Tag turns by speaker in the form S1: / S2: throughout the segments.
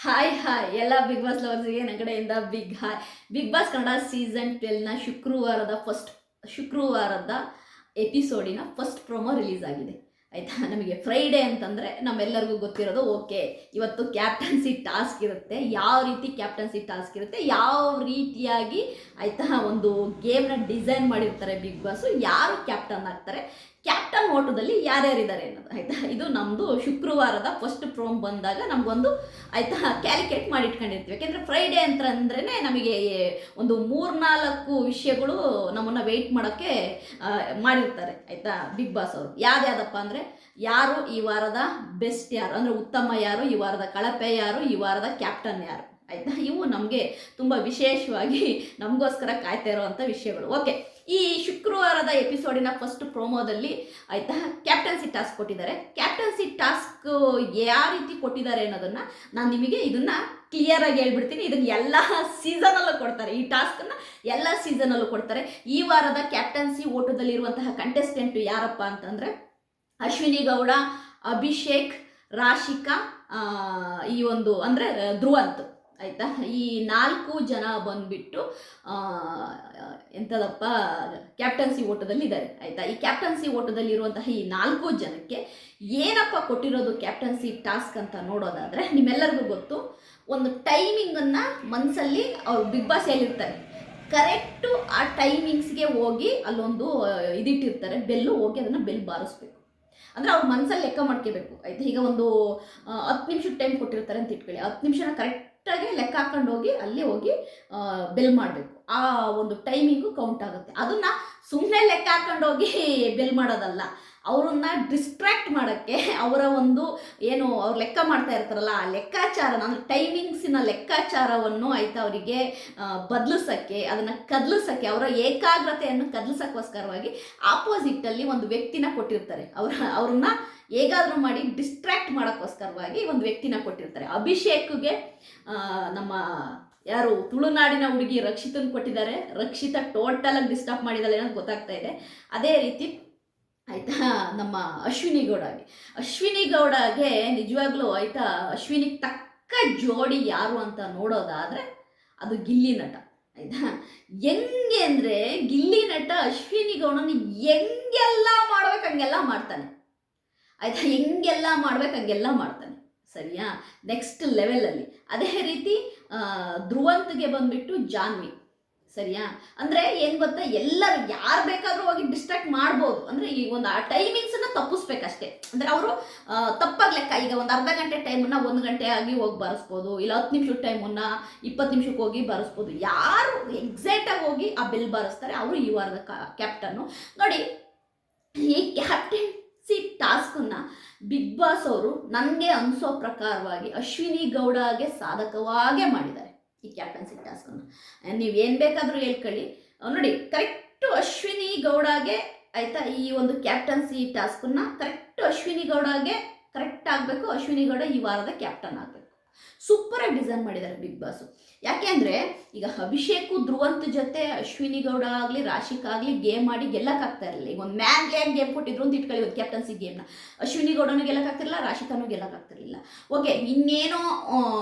S1: Hi hi ಎಲ್ಲ big boss ಲವರ್ಸ್ಗೆ ನನ್ನ ಕಡೆಯಿಂದ big hi. Big boss Kannada season 12ನ ಶುಕ್ರವಾರದ ಎಪಿಸೋಡಿನ ಫಸ್ಟ್ ಪ್ರೊಮೋ ರಿಲೀಸ್ ಆಗಿದೆ. ಆಯಿತಾ, ನಮಗೆ ಫ್ರೈಡೇ ಅಂತಂದರೆ ನಮ್ಮೆಲ್ಲರಿಗೂ ಗೊತ್ತಿರೋದು ಓಕೆ, ಇವತ್ತು ಕ್ಯಾಪ್ಟನ್ಸಿ ಟಾಸ್ಕ್ ಇರುತ್ತೆ. ಯಾವ ರೀತಿ ಕ್ಯಾಪ್ಟನ್ಸಿ ಟಾಸ್ಕ್ ಇರುತ್ತೆ, ಯಾವ ರೀತಿಯಾಗಿ ಆಯಿತಾ ಒಂದು ಗೇಮ್ನ ಡಿಸೈನ್ ಮಾಡಿರ್ತಾರೆ ಬಿಗ್ ಬಾಸು, ಯಾರು ಕ್ಯಾಪ್ಟನ್ ಆಗ್ತಾರೆ, ಕ್ಯಾಪ್ಟನ್ ಓಟದಲ್ಲಿ ಯಾರ್ಯಾರಿದ್ದಾರೆ ಅನ್ನೋದು. ಆಯಿತಾ, ಇದು ನಮ್ಮದು ಶುಕ್ರವಾರದ ಫಸ್ಟ್ ಪ್ರೋಮ್ ಬಂದಾಗ ನಮಗೊಂದು ಆಯಿತಾ ಕ್ಯಾಲ್ಕುಲೇಟ್ ಮಾಡಿ ಇಟ್ಕೊಂಡಿರ್ತೀವಿ. ಯಾಕೆಂದರೆ ಫ್ರೈಡೇ ಅಂತಂದ್ರೇ ನಮಗೆ ಒಂದು 3-4 ವಿಷಯಗಳು ನಮ್ಮನ್ನು ವೆಯ್ಟ್ ಮಾಡೋಕ್ಕೆ ಮಾಡಿರ್ತಾರೆ. ಆಯಿತಾ, ಬಿಗ್ ಬಾಸ್ ಅವರು ಯಾವ್ದಾದಪ್ಪ ಅಂದರೆ ಯಾರು ಈ ವಾರದ ಬೆಸ್ಟ್ ಯಾರು, ಅಂದರೆ ಉತ್ತಮ ಯಾರು, ಈ ವಾರದ ಕಳಪೆ ಯಾರು, ಈ ವಾರದ ಕ್ಯಾಪ್ಟನ್ ಯಾರು. ಆಯಿತಾ, ಇವು ನಮಗೆ ತುಂಬ ವಿಶೇಷವಾಗಿ ನಮಗೋಸ್ಕರ ಕಾಯ್ತಾ ಇರೋವಂಥ ವಿಷಯಗಳು. ಓಕೆ, ಈ ಶುಕ್ರವಾರದ ಎಪಿಸೋಡಿನ ಫಸ್ಟ್ ಪ್ರೋಮೋದಲ್ಲಿ ಆಯಿತಾ ಕ್ಯಾಪ್ಟನ್ಸಿ ಟಾಸ್ಕ್ ಕೊಟ್ಟಿದ್ದಾರೆ. ಕ್ಯಾಪ್ಟನ್ಸಿ ಟಾಸ್ಕ್ ಯಾವ ರೀತಿ ಕೊಟ್ಟಿದ್ದಾರೆ ಅನ್ನೋದನ್ನು ನಾನು ನಿಮಗೆ ಇದನ್ನು ಕ್ಲಿಯರಾಗಿ ಹೇಳ್ಬಿಡ್ತೀನಿ. ಇದನ್ನು ಎಲ್ಲ ಸೀಸನಲ್ಲೂ ಕೊಡ್ತಾರೆ, ಈ ಟಾಸ್ಕನ್ನು ಎಲ್ಲ ಸೀಸನಲ್ಲೂ ಕೊಡ್ತಾರೆ. ಈ ವಾರದ ಕ್ಯಾಪ್ಟನ್ಸಿ ಓಟದಲ್ಲಿರುವಂತಹ ಕಂಟೆಸ್ಟೆಂಟು ಯಾರಪ್ಪ ಅಂತಂದರೆ ಅಶ್ವಿನಿ ಗೌಡ, ಅಭಿಷೇಕ್, ರಾಶಿಕಾ, ಈ ಒಂದು ಅಂದರೆ ಧ್ರುವಂತ್. ಆಯಿತಾ, ಈ 4 ಜನ ಬಂದುಬಿಟ್ಟು ಎಂಥದಪ್ಪ ಕ್ಯಾಪ್ಟನ್ಸಿ ಓಟದಲ್ಲಿ ಇದ್ದಾರೆ. ಆಯಿತಾ, ಈ ಕ್ಯಾಪ್ಟನ್ಸಿ ಓಟದಲ್ಲಿ ಇರುವಂತಹ ಈ 4 ಜನಕ್ಕೆ ಏನಪ್ಪ ಕೊಟ್ಟಿರೋದು ಕ್ಯಾಪ್ಟನ್ಸಿ ಟಾಸ್ಕ್ ಅಂತ ನೋಡೋದಾದರೆ, ನಿಮ್ಮೆಲ್ಲರಿಗೂ ಗೊತ್ತು, ಒಂದು ಟೈಮಿಂಗನ್ನು ಮನಸ್ಸಲ್ಲಿ ಅವ್ರು ಬಿಗ್ ಬಾಸ್ ಹೇಳಿರ್ತಾರೆ. ಕರೆಕ್ಟು ಆ ಟೈಮಿಂಗ್ಸ್ಗೆ ಹೋಗಿ ಅಲ್ಲೊಂದು ಇದಿಟ್ಟಿರ್ತಾರೆ, ಬೆಲ್ಲು, ಹೋಗಿ ಅದನ್ನು ಬೆಲ್ ಬಾರಿಸ್ಬೇಕು. ಅಂದರೆ ಅವ್ರ ಮನಸ್ಸಲ್ಲಿ ಲೆಕ್ಕ ಮಾಡ್ಕೋಬೇಕು. ಆಯಿತಾ, ಈಗ ಒಂದು 10 ನಿಮಿಷದ ಟೈಮ್ ಕೊಟ್ಟಿರ್ತಾರೆ ಅಂತ ಇಟ್ಕೊಳ್ಳಿ, 10 ನಿಮಿಷನ ಕರೆಕ್ಟಾಗಿ ಲೆಕ್ಕ ಹಾಕೊಂಡು ಹೋಗಿ ಅಲ್ಲಿ ಹೋಗಿ ಬೆಲ್ ಮಾಡಬೇಕು. ಆ ಒಂದು ಟೈಮಿಂಗು ಕೌಂಟ್ ಆಗುತ್ತೆ. ಅದನ್ನು ಸುಮ್ಮನೆ ಲೆಕ್ಕ ಹಾಕೊಂಡು ಹೋಗಿ ಬೆಲ್ ಮಾಡೋದಲ್ಲ, ಅವರನ್ನು ಡಿಸ್ಟ್ರ್ಯಾಕ್ಟ್ ಮಾಡೋಕ್ಕೆ, ಅವರ ಒಂದು ಏನು ಅವ್ರು ಲೆಕ್ಕ ಮಾಡ್ತಾ ಇರ್ತಾರಲ್ಲ ಆ ಲೆಕ್ಕಾಚಾರನ, ಅಂದರೆ ಟೈಮಿಂಗ್ಸಿನ ಲೆಕ್ಕಾಚಾರವನ್ನು ಆಯಿತಾ ಅವರಿಗೆ ಬದಲಿಸೋಕ್ಕೆ, ಅದನ್ನು ಕದಲಿಸೋಕ್ಕೆ, ಅವರ ಏಕಾಗ್ರತೆಯನ್ನು ಕದಲಿಸೋಕ್ಕೋಸ್ಕರವಾಗಿ ಆಪೋಸಿಟ್ಟಲ್ಲಿ ಒಂದು ವ್ಯಕ್ತಿನ ಕೊಟ್ಟಿರ್ತಾರೆ. ಅವ್ರನ್ನ ಹೇಗಾದರೂ ಮಾಡಿ ಡಿಸ್ಟ್ರ್ಯಾಕ್ಟ್ ಮಾಡೋಕ್ಕೋಸ್ಕರವಾಗಿ ಒಂದು ವ್ಯಕ್ತಿನ ಕೊಟ್ಟಿರ್ತಾರೆ. ಅಭಿಷೇಕ್ಗೆ ನಮ್ಮ ಯಾರು ತುಳುನಾಡಿನ ಹುಡುಗಿ ರಕ್ಷಿತನ ಕೊಟ್ಟಿದ್ದಾರೆ. ರಕ್ಷಿತ ಟೋಟಲಾಗಿ ಡಿಸ್ಟರ್ಬ್ ಮಾಡಿದಾಳೆ ಅನ್ನೋದು ಗೊತ್ತಾಗ್ತಾ ಇದೆ. ಅದೇ ರೀತಿ ಆಯಿತಾ ನಮ್ಮ ಅಶ್ವಿನಿ ಗೌಡಗೆ ನಿಜವಾಗ್ಲೂ ಆಯಿತಾ ಅಶ್ವಿನಿಗೆ ತಕ್ಕ ಜೋಡಿ ಯಾರು ಅಂತ ನೋಡೋದಾದರೆ ಅದು ಗಿಲ್ಲಿ ನಟ. ಆಯಿತಾ, ಹೆಂಗೆ ಅಂದರೆ ಗಿಲ್ಲಿ ನಟ ಅಶ್ವಿನಿ ಗೌಡನ ಹೆಂಗೆಲ್ಲ ಮಾಡ್ಬೇಕು ಹಂಗೆಲ್ಲ ಮಾಡ್ತಾನೆ. ಆಯಿತಾ, ಹೆಂಗೆಲ್ಲ ಮಾಡ್ಬೇಕು ಹಂಗೆಲ್ಲ ಮಾಡ್ತಾನೆ. ಸರಿಯಾ, ನೆಕ್ಸ್ಟ್ ಲೆವೆಲಲ್ಲಿ. ಅದೇ ರೀತಿ ಧ್ರುವಂತ್ಗೆ ಬಂದುಬಿಟ್ಟು ಜಾನ್ವಿ. ಸರಿಯಾ, ಅಂದರೆ ಏನು ಗೊತ್ತಾ, ಎಲ್ಲರೂ ಯಾರು ಬೇಕಾದರೂ ಹೋಗಿ ಡಿಸ್ಟ್ರಾಕ್ಟ್ ಮಾಡ್ಬೋದು. ಅಂದರೆ ಈ ಒಂದು ಆ ಟೈಮಿಂಗ್ಸನ್ನು ತಪ್ಪಿಸ್ಬೇಕಷ್ಟೇ. ಅಂದರೆ ಅವರು ತಪ್ಪಾಗಿ ಲೆಕ್ಕ, ಈಗ ಒಂದು ಅರ್ಧ ಗಂಟೆ ಟೈಮನ್ನು 1 ಗಂಟೆ ಆಗಿ ಹೋಗಿ ಬರೆಸ್ಬೋದು, ಇಲ್ಲ 10 ನಿಮಿಷದ ಟೈಮನ್ನು 20 ನಿಮಿಷಕ್ಕೆ ಹೋಗಿ ಬರೆಸ್ಬೋದು. ಯಾರು ಎಕ್ಸಾಕ್ಟಾಗಿ ಹೋಗಿ ಆ ಬೆಲ್ ಬರೆಸ್ತಾರೆ ಅವರು ಈ ವಾರದ ಕ್ಯಾಪ್ಟನ್ನು. ನೋಡಿ, ಈ ಕ್ಯಾಪ್ಟನ್ಸಿ ಟಾಸ್ಕನ್ನು ಬಿಗ್ ಬಾಸ್ ಅವರು ನನಗೆ ಅನಿಸೋ ಪ್ರಕಾರವಾಗಿ ಅಶ್ವಿನಿ ಗೌಡಗೆ ಸಾಧಕವಾಗೇ ಮಾಡಿದ್ದಾರೆ. ಈ ಕ್ಯಾಪ್ಟನ್ಸಿ ಟಾಸ್ಕನ್ನು ನೀವೇನು ಬೇಕಾದರೂ ಹೇಳ್ಕೊಳ್ಳಿ. ನೋಡಿ, ಕರೆಕ್ಟು ಅಶ್ವಿನಿ ಗೌಡಗೆ ಆಯಿತಾ ಈ ಒಂದು ಕ್ಯಾಪ್ಟನ್ಸಿ ಟಾಸ್ಕನ್ನು ಕರೆಕ್ಟು ಅಶ್ವಿನಿ ಗೌಡಗೆ ಕರೆಕ್ಟ್ ಆಗಬೇಕು. ಅಶ್ವಿನಿ ಗೌಡ ಈ ವಾರದ ಕ್ಯಾಪ್ಟನ್ ಆಗಬೇಕು. ಸೂಪರಾಗಿ ಡಿಸೈನ್ ಮಾಡಿದ್ದಾರೆ ಬಿಗ್ ಬಾಸು. ಯಾಕೆ ಅಂದರೆ ಈಗ ಅಭಿಷೇಕು ಧ್ರುವಂತ್ ಜೊತೆ ಅಶ್ವಿನಿ ಗೌಡ ಆಗಲಿ ರಾಶಿಕಾ ಆಗಲಿ ಗೇಮ್ ಮಾಡಿ ಗೆಲ್ಲಕ್ಕಾಗ್ತಾ ಇರಲಿಲ್ಲ. ಈಗ ಒಂದು ಮ್ಯಾನ್ ಗೇಮ್ ಕೊಟ್ಟಿದ್ರು ಅಂತ ಇಟ್ಕೊಳ್ಳಿ, ಒಂದು ಕ್ಯಾಪ್ಟನ್ಸಿ ಗೇಮ್ನ ಅಶ್ವಿನಿ ಗೌಡನೂ ಗೆಲ್ಲಕ್ಕಾಗ್ತಿರಲಿಲ್ಲ, ರಾಶಿಕಾನೂ ಗೆಲ್ಲಕ್ಕಾಗ್ತಿರಲಿಲ್ಲ. ಓಕೆ, ಇನ್ನೇನೋ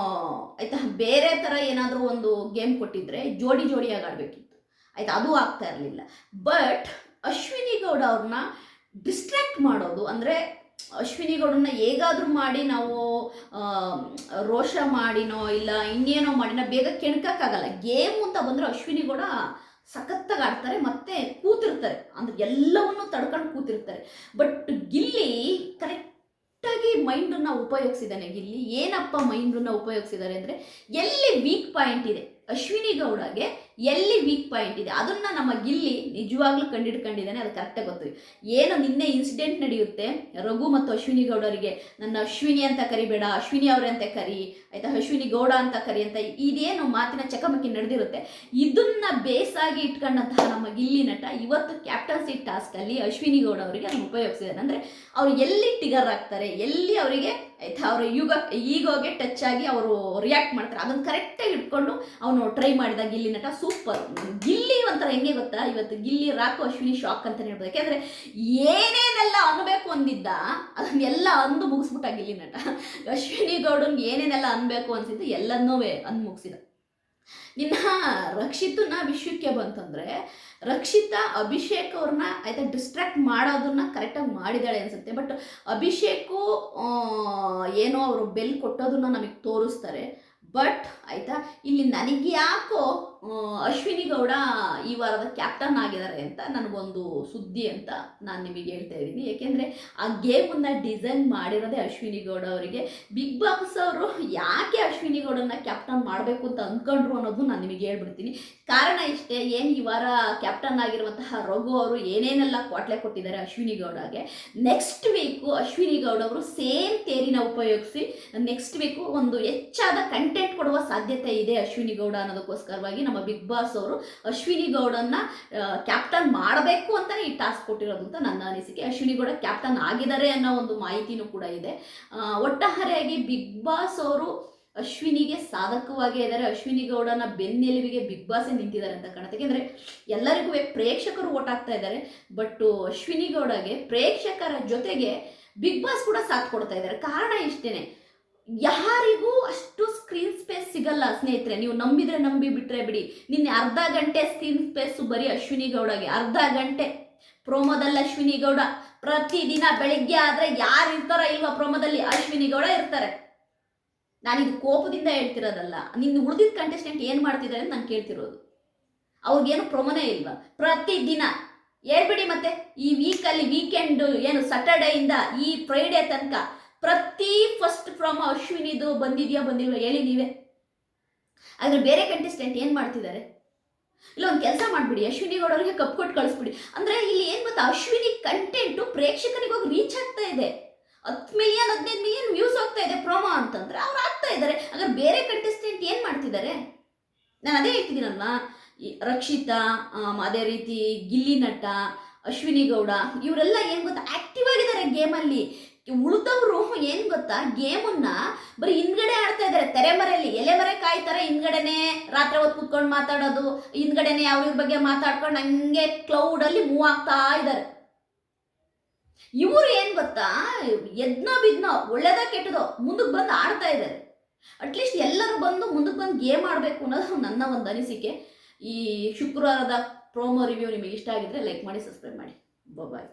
S1: ಆಯಿತಾ ಬೇರೆ ಥರ ಏನಾದರೂ ಒಂದು ಗೇಮ್ ಕೊಟ್ಟಿದ್ರೆ ಜೋಡಿಯಾಗಿ ಆಡಬೇಕಿತ್ತು. ಆಯಿತಾ, ಅದು ಆಗ್ತಾ ಇರಲಿಲ್ಲ. ಬಟ್ ಅಶ್ವಿನಿ ಗೌಡ ಅವ್ರನ್ನ ಡಿಸ್ಟ್ರ್ಯಾಕ್ಟ್ ಮಾಡೋದು, ಅಂದರೆ ಅಶ್ವಿನಿ ಗೌಡನ್ನ ಹೇಗಾದರೂ ಮಾಡಿ ನಾವು ರೋಷ ಮಾಡಿನೋ ಇಲ್ಲ ಇನ್ನೇನೋ ಮಾಡಿನೋ ಬೇಗ ಕೆಣಕಕ್ಕಾಗಲ್ಲ. ಗೇಮು ಅಂತ ಬಂದರೆ ಅಶ್ವಿನಿ ಗೌಡ ಸಖತ್ತಾಗಿ ಆಡ್ತಾರೆ, ಮತ್ತು ಕೂತಿರ್ತಾರೆ, ಅಂದರೆ ಎಲ್ಲವನ್ನೂ ತಡ್ಕೊಂಡು ಕೂತಿರ್ತಾರೆ. ಬಟ್ ಗಿಲ್ಲಿ ಕರೆಕ್ಟಾಗಿ ಮೈಂಡನ್ನು ಉಪಯೋಗಿಸಿದ್ದಾನೆ. ಗಿಲ್ಲಿ ಏನಪ್ಪ ಮೈಂಡನ್ನು ಉಪಯೋಗಿಸಿದ್ದಾರೆ ಅಂದರೆ, ಎಲ್ಲಿ ವೀಕ್ ಪಾಯಿಂಟ್ ಇದೆ ಅಶ್ವಿನಿ ಗೌಡಗೆ, ಎಲ್ಲಿ ವೀಕ್ ಪಾಯಿಂಟ್ ಇದೆ ಅದನ್ನು ನಮ್ಮ ಗಿಲ್ಲಿ ನಿಜವಾಗ್ಲೂ ಕಂಡಿಡ್ಕೊಂಡಿದ್ದಾನೆ. ಅದು ಕರೆಕ್ಟಾಗಿ ಗೊತ್ತು. ಏನು ನಿನ್ನೆ ಇನ್ಸಿಡೆಂಟ್ ನಡೆಯುತ್ತೆ, ರಘು ಮತ್ತು ಅಶ್ವಿನಿ ಗೌಡರಿಗೆ ನನ್ನ ಅಶ್ವಿನಿ ಅಂತ ಕರಿಬೇಡ, ಅಶ್ವಿನಿ ಅವರೇ ಅಂತ ಕರಿ, ಆಯಿತಾ ಅಶ್ವಿನಿ ಗೌಡ ಅಂತ ಕರಿ ಅಂತ ಇದೇನು ಮಾತಿನ ಚಕಮಕಿ ನಡೆದಿರುತ್ತೆ, ಇದನ್ನು ಬೇಸಾಗಿ ಇಟ್ಕೊಂಡಂತಹ ನಮ್ಮ ಗಿಲ್ಲಿ ನಟ ಇವತ್ತು ಕ್ಯಾಪ್ಟನ್ಸಿ ಟಾಸ್ಕಲ್ಲಿ ಅಶ್ವಿನಿ ಗೌಡ ಅವರಿಗೆ ಅದನ್ನು ಉಪಯೋಗಿಸಿದ್ದಾನೆ. ಅಂದರೆ ಅವ್ರು ಎಲ್ಲಿ ಟಿಗರ್ ಆಗ್ತಾರೆ, ಎಲ್ಲಿ ಅವರಿಗೆ ಆಯ್ತಾ. ಅವರು ಈಗೋಗೆ ಟಚ್ ಆಗಿ ಅವರು ರಿಯಾಕ್ಟ್ ಮಾಡ್ತಾರೆ. ಅದನ್ನು ಕರೆಕ್ಟಾಗಿ ಇಟ್ಕೊಂಡು ಅವನು ಟ್ರೈ ಮಾಡಿದ ಗಿಲ್ಲಿ ನಟ ಸೂಪರ್. ಗಿಲ್ಲಿ ಒಂಥರ ಹೆಂಗೆ ಗೊತ್ತಾ, ಇವತ್ತು ಗಿಲ್ಲಿ ರಾಕು ಅಶ್ವಿನಿ ಶಾಕ್ ಅಂತಲೇ ಹೇಳ್ಬೋದು. ಯಾಕೆಂದರೆ ಏನೇನೆಲ್ಲ ಅನ್ಬೇಕು ಅಂದಿದ್ದ ಅದನ್ನೆಲ್ಲ ಅಂದು ಮುಗಿಸ್ಬಿಟ್ಟ ಗಿಲ್ಲಿ ನಟ. ಅಶ್ವಿನಿ ಗೌಡನ್ಗೆ ಏನೇನೆಲ್ಲ ಅನ್ಬೇಕು ಅನ್ಸಿದ್ದು ಎಲ್ಲನ್ನೂ ಅಂದು ಮುಗಿಸಿದ. ನಿನ್ನ ರಕ್ಷಿತನ ವಿಷಯಕ್ಕೆ ಬಂತಂದರೆ, ರಕ್ಷಿತಾ ಅಭಿಷೇಕ್ ಅವ್ರನ್ನ ಆಯ್ತಾ ಡಿಸ್ಟ್ರಾಕ್ಟ್ ಮಾಡೋದನ್ನ ಕರೆಕ್ಟಾಗಿ ಮಾಡಿದಾಳೆ ಅನ್ಸುತ್ತೆ. ಬಟ್ ಅಭಿಷೇಕು ಏನೋ ಅವರು ಬೆಲ್ ಕೊಟ್ಟೋದನ್ನ ನಮಗೆ ತೋರಿಸ್ತಾರೆ. ಬಟ್ ಆಯಿತಾ, ಇಲ್ಲಿ ನನಗೆ ಯಾಕೋ ಅಶ್ವಿನಿ ಗೌಡ ಈ ವಾರದ ಕ್ಯಾಪ್ಟನ್ ಆಗಿದ್ದಾರೆ ಅಂತ ನನಗೊಂದು ಸುದ್ದಿ ಅಂತ ನಾನು ನಿಮಗೆ ಹೇಳ್ತಾ ಇದ್ದೀನಿ. ಏಕೆಂದರೆ ಆ ಗೇಮನ್ನು ಡಿಸೈನ್ ಮಾಡಿರೋದೇ ಅಶ್ವಿನಿ ಗೌಡ ಅವರಿಗೆ. ಬಿಗ್ ಬಾಸ್ ಅವರು ಯಾಕೆ ಅಶ್ವಿನಿ ಗೌಡನ್ನ ಕ್ಯಾಪ್ಟನ್ ಮಾಡಬೇಕು ಅಂತ ಅಂದ್ಕೊಂಡ್ರು ಅನ್ನೋದು ನಾನು ನಿಮಗೆ ಹೇಳ್ಬಿಡ್ತೀನಿ. ಕಾರಣ ಇಷ್ಟೇ, ಏನು ಈ ವಾರ ಕ್ಯಾಪ್ಟನ್ ಆಗಿರುವಂತಹ ರಘು ಅವರು ಏನೇನೆಲ್ಲ ಕ್ವಾಟ್ಲೆ ಕೊಟ್ಟಿದ್ದಾರೆ ಅಶ್ವಿನಿ ಗೌಡಗೆ. ನೆಕ್ಸ್ಟ್ ವೀಕು ಅಶ್ವಿನಿ ಗೌಡ ಅವರು ಸೇಮ್ ತೇರಿನ ಉಪಯೋಗಿಸಿ ನೆಕ್ಸ್ಟ್ ವೀಕು ಒಂದು ಹೆಚ್ಚಾದ ಕಂಟೆಂಟ್ ಕೊಡುವ ಸಾಧ್ಯತೆ ಇದೆ ಅಶ್ವಿನಿ ಗೌಡ ಅನ್ನೋದಕ್ಕೋಸ್ಕರವಾಗಿ ನಮ್ಮ ಬಿಗ್ ಬಾಸ್ ಅವರು ಅಶ್ವಿನಿ ಗೌಡನ್ನ ಕ್ಯಾಪ್ಟನ್ ಮಾಡಬೇಕು ಅಂತಲೇ ಈ ಟಾಸ್ಕ್ ಕೊಟ್ಟಿರೋದು ಅಂತ ನನ್ನ ಅನಿಸಿಕೆ. ಅಶ್ವಿನಿ ಗೌಡ ಕ್ಯಾಪ್ಟನ್ ಆಗಿದ್ದಾರೆ ಅನ್ನೋ ಒಂದು ಮಾಹಿತಿನೂ ಕೂಡ ಇದೆ. ಒಟ್ಟಾರೆಯಾಗಿ ಬಿಗ್ ಬಾಸ್ ಅವರು ಅಶ್ವಿನಿಗೆ ಸಾಧಕವಾಗೇ ಇದ್ದಾರೆ. ಅಶ್ವಿನಿ ಗೌಡನ ಬೆನ್ನೆಲುಬಿಗೆ ಬಿಗ್ ಬಾಸೇ ನಿಂತಿದ್ದಾರೆ ಅಂತ ಕಾಣುತ್ತೆ. ಯಾಕೆಂದರೆ ಎಲ್ಲರಿಗೂ ಪ್ರೇಕ್ಷಕರು ಓಟ್ ಆಗ್ತಾ ಇದ್ದಾರೆ. ಬಟ್ ಅಶ್ವಿನಿ ಗೌಡಗೆ ಪ್ರೇಕ್ಷಕರ ಜೊತೆಗೆ ಬಿಗ್ ಬಾಸ್ ಕೂಡ ಸಾಥ್ ಕೊಡ್ತಾ ಇದ್ದಾರೆ. ಕಾರಣ ಇಷ್ಟೇ, ಯಾರಿಗೂ ಅಷ್ಟು ಸ್ಕ್ರೀನ್ ಸ್ಪೇಸ್ ಸಿಗಲ್ಲ ಸ್ನೇಹಿತರೆ. ನೀವು ನಂಬಿದ್ರೆ ನಂಬಿ, ಬಿಟ್ಟರೆ ಬಿಡಿ. ನಿನ್ನೆ ಅರ್ಧ ಗಂಟೆ ಸ್ಕ್ರೀನ್ ಸ್ಪೇಸು ಬರೀ ಅಶ್ವಿನಿ ಗೌಡಗೆ. ಅರ್ಧ ಗಂಟೆ ಪ್ರೋಮೋದಲ್ಲಿ ಅಶ್ವಿನಿ ಗೌಡ. ಪ್ರತಿದಿನ ಬೆಳಿಗ್ಗೆ ಆದರೆ ಯಾರು ಇರ್ತಾರೋ ಇಲ್ವಾ ಪ್ರೋಮೋದಲ್ಲಿ, ಅಶ್ವಿನಿ ಗೌಡ ಇರ್ತಾರೆ. ನಾನಿದು ಕೋಪದಿಂದ ಹೇಳ್ತಿರೋದಲ್ಲ. ನಿನ್ನ ಉಳಿದಿದ್ದ ಕಂಟೆಸ್ಟೆಂಟ್ ಏನು ಮಾಡ್ತಿದ್ದಾರೆ ಅಂತ ನಾನು ಕೇಳ್ತಿರೋದು. ಅವ್ರಿಗೇನು ಪ್ರೊಮೋನೇ ಇಲ್ವಾ? ಪ್ರತಿದಿನ ಹೇಳ್ಬಿಡಿ. ಮತ್ತೆ ಈ ವೀಕಲ್ಲಿ ವೀಕೆಂಡ್ ಏನು ಸ್ಯಾಟರ್ಡೇಯಿಂದ ಈ ಫ್ರೈಡೇ ತನಕ ಪ್ರತಿ ಫಸ್ಟ್ ಪ್ರೊಮೋ ಅಶ್ವಿನಿದು ಬಂದಿದೆಯಾ ಬಂದಿಲ್ವಾ ಹೇಳಿ ನೀವೇ. ಆದರೆ ಬೇರೆ ಕಂಟೆಸ್ಟೆಂಟ್ ಏನು ಮಾಡ್ತಿದ್ದಾರೆ? ಇಲ್ಲ ಒಂದು ಕೆಲಸ ಮಾಡಿಬಿಡಿ, ಅಶ್ವಿನಿ ಗೌಡ ಅವರಿಗೆ ಕಪ್ ಕೊಟ್ಟು ಕಳಿಸ್ಬಿಡಿ. ಅಂದರೆ ಇಲ್ಲಿ ಏನು ಗೊತ್ತಾ, ಅಶ್ವಿನಿ ಕಂಟೆಂಟು ಪ್ರೇಕ್ಷಕರಿಗೆ ಹೋಗಿ ರೀಚ್ ಆಗ್ತಾ ಇದೆ. 10 ಮಿಲಿಯನ್ 15 ಮಿಲಿಯನ್ ವ್ಯೂಸ್ ಹೋಗ್ತಾ ಇದೆ ಪ್ರೋಮೋ ಅಂತಂದರೆ ಅವ್ರು ಆಗ್ತಾ ಇದ್ದಾರೆ. ಹಾಗಾದ್ರೆ ಬೇರೆ ಕಂಟೆಸ್ಟೆಂಟ್ ಏನು ಮಾಡ್ತಿದ್ದಾರೆ? ನಾನು ಅದೇ ಹೇಳ್ತಿದ್ದೀನಲ್ವ, ರಕ್ಷಿತಾ, ಅದೇ ರೀತಿ ಗಿಲ್ಲಿ ನಟ, ಅಶ್ವಿನಿ ಗೌಡ ಇವರೆಲ್ಲ ಏನು ಗೊತ್ತಾ ಆ್ಯಕ್ಟಿವ್ ಆಗಿದ್ದಾರೆ ಗೇಮಲ್ಲಿ. ಉಳಿದವರು ಏನು ಗೊತ್ತಾ, ಗೇಮನ್ನ ಬರೀ ಹಿಂದ್ಗಡೆ ಆಡ್ತಾ ಇದ್ದಾರೆ. ತೆರೆಮರೆಯಲ್ಲಿ ಎಲೆಮರೆ ಕಾಯ್ತಾರೆ, ಹಿಂದ್ಗಡೆನೆ ರಾತ್ರಿ ಹೊತ್ತು ಕೂತ್ಕೊಂಡು ಮಾತಾಡೋದು, ಹಿಂದ್ಗಡೆನೆ ಅವ್ರ ಬಗ್ಗೆ ಮಾತಾಡ್ಕೊಂಡು ಹಂಗೆ ಕ್ಲೌಡಲ್ಲಿ ಮೂವ್ ಆಗ್ತಾ ಇದ್ದಾರೆ. ಇವರು ಏನು ಗೊತ್ತಾ, ಎದ್ನೋ ಬಿದ್ನೋ ಒಳ್ಳೇದ ಕೆಟ್ಟದೋ ಮುಂದಕ್ಕೆ ಬಂದು ಆಡ್ತಾ ಇದ್ದಾರೆ. ಅಟ್ಲೀಸ್ಟ್ ಎಲ್ಲರೂ ಬಂದು ಮುಂದಕ್ಕೆ ಬಂದು ಗೇಮ್ ಆಡಬೇಕು ಅನ್ನೋದು ನನ್ನ ಒಂದು ಅನಿಸಿಕೆ. ಈ ಶುಕ್ರವಾರದ ಪ್ರೋಮೋ ರಿವ್ಯೂ ನಿಮಗೆ ಇಷ್ಟ ಆಗಿದ್ರೆ ಲೈಕ್ ಮಾಡಿ, ಸಬ್ಸ್ಕ್ರೈಬ್ ಮಾಡಿ. ಬಾಯ್.